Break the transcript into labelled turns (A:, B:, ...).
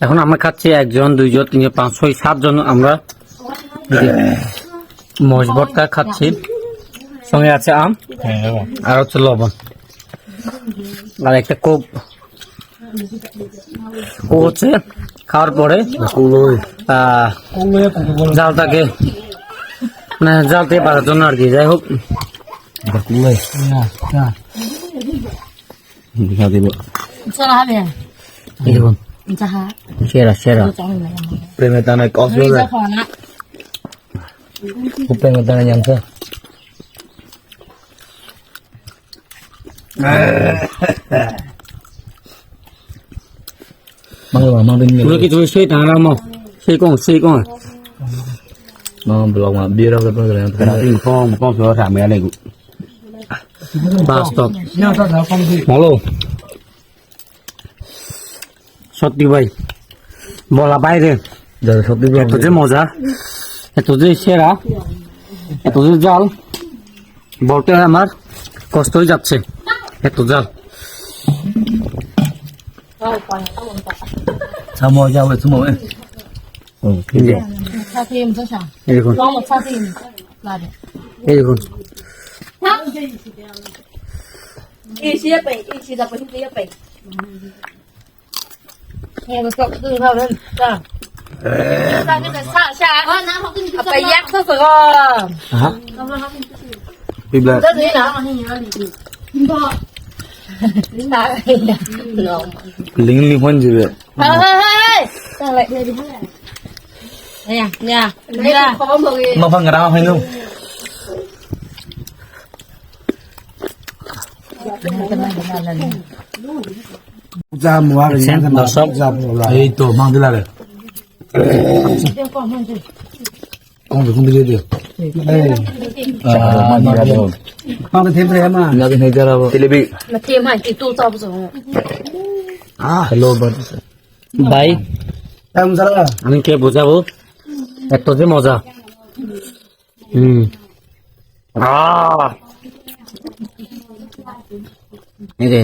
A: এখন আমরা খাচ্ছি 1 জন 2 জন 3 জন 5 6 7 জন আমরা মহিষ ভর্তা খাচ্ছি, সঙ্গে আছে আম আর হচ্ছে লবণ আর একটা কোক হচ্ছে খাওয়ার পরে জালটাকে মানে জাল থেকে বাঁধার জন্য আর কি। যাই হোক দেখুন সেরা সেরা
B: প্রেমের টানে কক্সবাজার প্রেমের টানে জানছে
A: Udah gitu sih tangan mau sih kong
B: nó blog mà bia đâu có cái
A: ini kong sudah ramai lagi stop malu সত্যি ভাই বলা বাইরে
B: সত্যি
A: এত যে মজা, এত যে সেরা, এত যে জাল বলতে আমার কষ্ট হয়ে যাচ্ছে, এত জাল।
B: ছামো যাবে ছামো
A: এই দেখুন এই দেখুন
C: 一些北，一些的不是这些北。那个说对他们这样，那那个上下，北压这个，
B: tìm lại
C: 这谁拿？你拿个呀？
B: lính liên quan gì vậy
C: 嘿嘿嘿，上来，哎呀呀，你啦，
B: mà phăng cái nào hay không
D: ra mua rồi nhá
A: đào sốc
B: ấy tổ mang tới là được con phải không đi được mang ra đâu
D: mang cái thêm cái em à
B: ra cái này ra đâu thì bị
C: 那天嘛，你都找不着。
B: hello bud
A: ভাই
D: em ra đó
A: আমি কে বোঝাবো এত যে মজা। এই যে